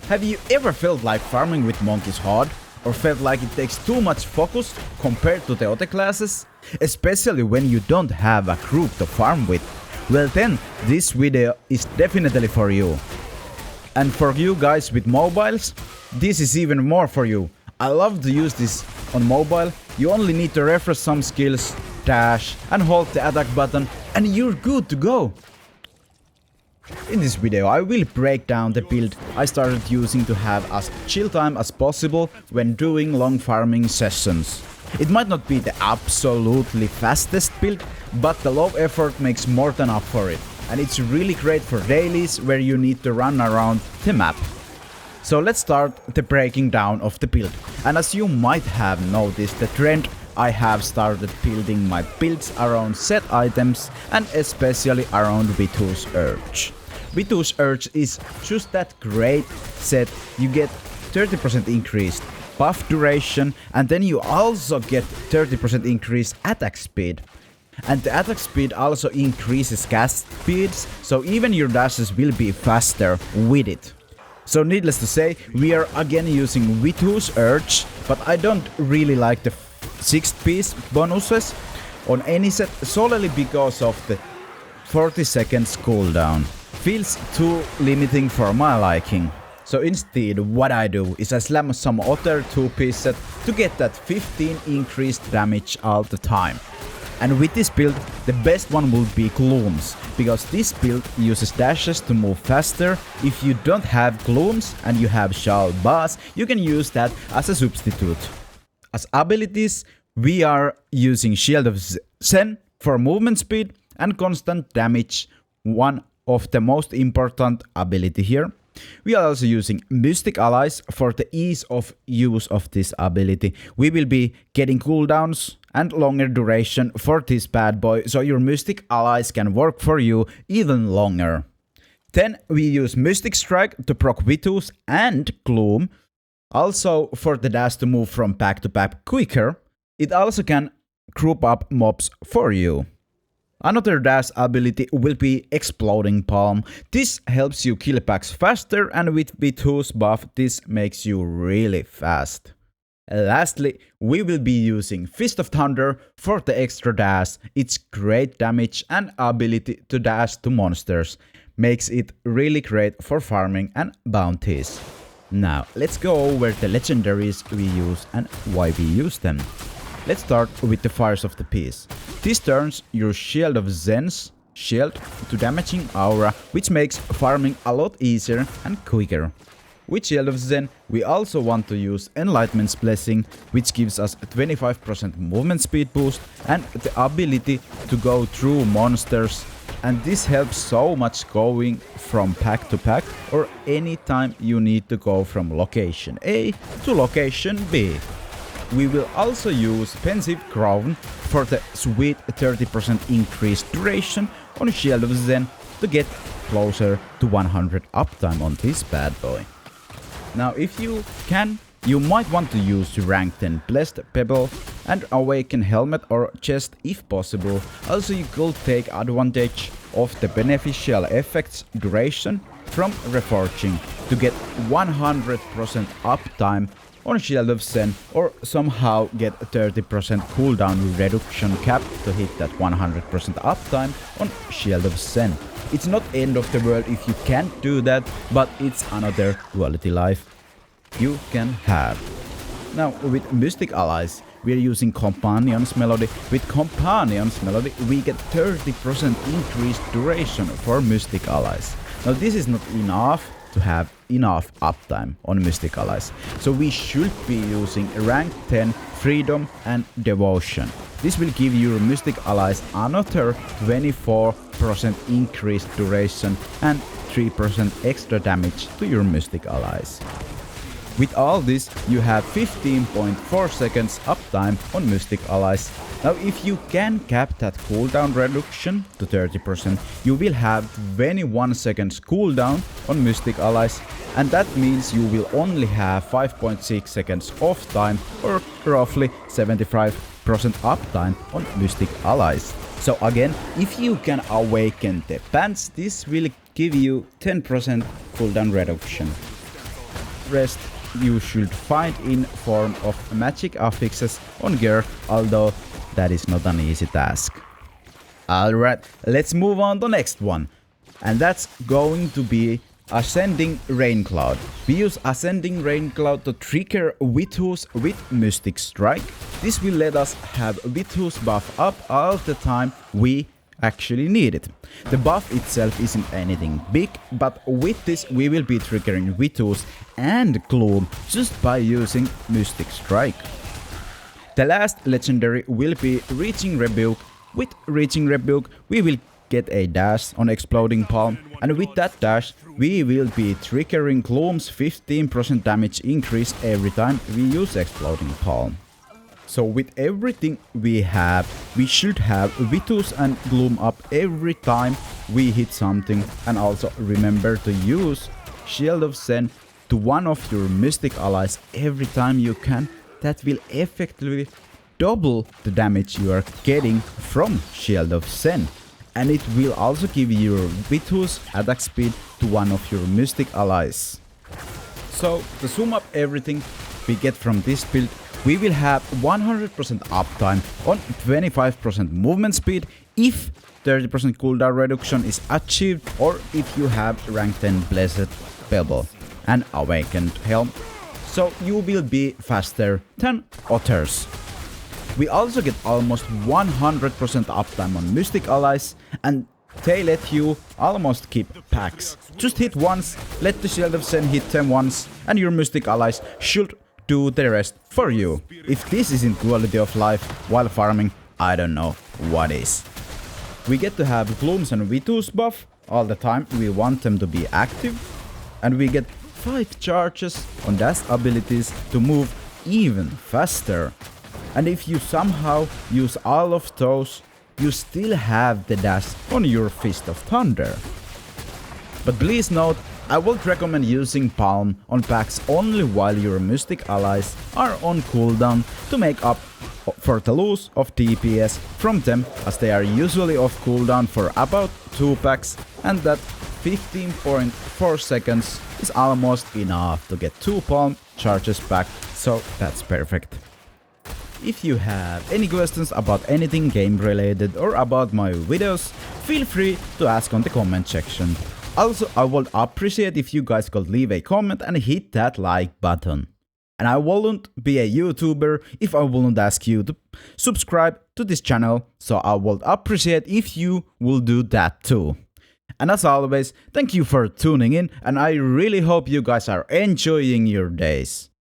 Have you ever felt like farming with monk is hard? Or felt like it takes too much focus compared to the other classes? Especially when you don't have a group to farm with? Well then, this video is definitely for you. And for you guys with mobiles, this is even more for you. I love to use this on mobile. You only need to refresh some skills, dash and hold the attack button and you're good to go. In this video I will break down the build I started using to have as chill time as possible when doing long farming sessions. It might not be the absolutely fastest build, but the low effort makes more than up for it. And it's really great for dailies where you need to run around the map. So let's start the breaking down of the build. And as you might have noticed the trend, I have started building my builds around set items and especially around Vitu's Urge. Vitu's Urge is just that great set. You get 30% increased buff duration and then you also get 30% increased attack speed. And the attack speed also increases cast speeds, so even your dashes will be faster with it. So needless to say, we are again using Vitu's Urge, but I don't really like the 6-piece bonuses on any set solely because of the 40 seconds cooldown. Feels too limiting for my liking. So instead what I do is I slam some other 2-piece set to get that 15 increased damage all the time. And with this build, the best one will be Glooms, because this build uses dashes to move faster. If you don't have Glooms and you have Shal Boss, you can use that as a substitute. As abilities, we are using Shield of Zen for movement speed and constant damage, one of the most important ability here. We are also using Mystic Allies for the ease of use of this ability. We will be getting cooldowns and longer duration for this bad boy, so your Mystic Allies can work for you even longer. Then we use Mystic Strike to proc Vitus and Gloom, also for the dash to move from pack to pack quicker. It also can group up mobs for you. Another dash ability will be Exploding Palm. This helps you kill packs faster and with Vitu's buff this makes you really fast. Lastly, we will be using Fist of Thunder for the extra dash. Its great damage and ability to dash to monsters makes it really great for farming and bounties. Now let's go over the legendaries we use and why we use them. Let's start with the Fires of the Peace. This turns your Shield of Zen's shield to damaging aura, which makes farming a lot easier and quicker. With Shield of Zen, we also want to use Enlightenment's Blessing, which gives us a 25% movement speed boost and the ability to go through monsters. And this helps so much going from pack to pack or anytime you need to go from location A to location B. We will also use Pensive Crown for the sweet 30% increased duration on Shield of Zen to get closer to 100 uptime on this bad boy. Now if you can, you might want to use rank 10 Blessed Pebble and Awaken Helmet or Chest if possible. Also you could take advantage of the beneficial effects duration from Reforging to get 100% uptime on Shield of Zen or somehow get 30% cooldown reduction cap to hit that 100% uptime on Shield of Zen. It's not end of the world if you can't do that, but it's another quality life you can have. Now with Mystic Allies, we are using Companion's Melody. With Companion's Melody, we get 30% increased duration for Mystic Allies. Now this is not enough to have enough uptime on Mystic Allies, so we should be using rank 10 Freedom and Devotion. This will give your Mystic Allies another 24% increased duration and 3% extra damage to your Mystic Allies. With all this, you have 15.4 seconds uptime on Mystic Allies. Now if you can cap that cooldown reduction to 30%, you will have 21 seconds cooldown on Mystic Allies, and that means you will only have 5.6 seconds off time or roughly 75% uptime on Mystic Allies. So again, if you can awaken the pants, this will give you 10% cooldown reduction. rest you should find in form of magic affixes on gear, although that is not an easy task. Alright, let's move on to the next one. And that's going to be Ascending Rain Cloud. We use Ascending Rain Cloud to trigger Withus with Mystic Strike. This will let us have Withus buff up all the time we actually need it. The buff itself isn't anything big, but with this we will be triggering Withus and Gloom just by using Mystic Strike. The last legendary will be Reaching Rebuke. With Reaching Rebuke we will get a dash on Exploding Palm, and with that dash we will be triggering Gloom's 15% damage increase every time we use Exploding Palm. So with everything we have, we should have Withus and Gloom up every time we hit something, and also remember to use Shield of Zen to one of your Mystic allies every time you can. That will effectively double the damage you are getting from Shield of Zen. And it will also give your Withus attack speed to one of your Mystic allies. So to sum up everything we get from this build, we will have 100% uptime on 25% movement speed if 30% cooldown reduction is achieved, or if you have rank 10 Blessed Pebble and Awakened Helm. So you will be faster than others. We also get almost 100% uptime on Mystic allies, and they let you almost keep packs. Just hit once, let the Shield of Zen hit them once, and your Mystic allies should do the rest for you. If this isn't quality of life while farming, I don't know what is. We get to have Glooms and Withus buff all the time we want them to be active, and we get 5 charges on dash abilities to move even faster. And if you somehow use all of those, you still have the dash on your Fist of Thunder. But please note, I would recommend using Palm on packs only while your Mystic allies are on cooldown to make up for the loss of DPS from them, as they are usually off cooldown for about 2 packs, and that 15.4 seconds is almost enough to get 2 Palm charges back, so that's perfect. If you have any questions about anything game related or about my videos, feel free to ask on the comment section. Also, I would appreciate if you guys could leave a comment and hit that like button. And I wouldn't be a YouTuber if I wouldn't ask you to subscribe to this channel, so I would appreciate if you will do that too. And as always, thank you for tuning in, and I really hope you guys are enjoying your days.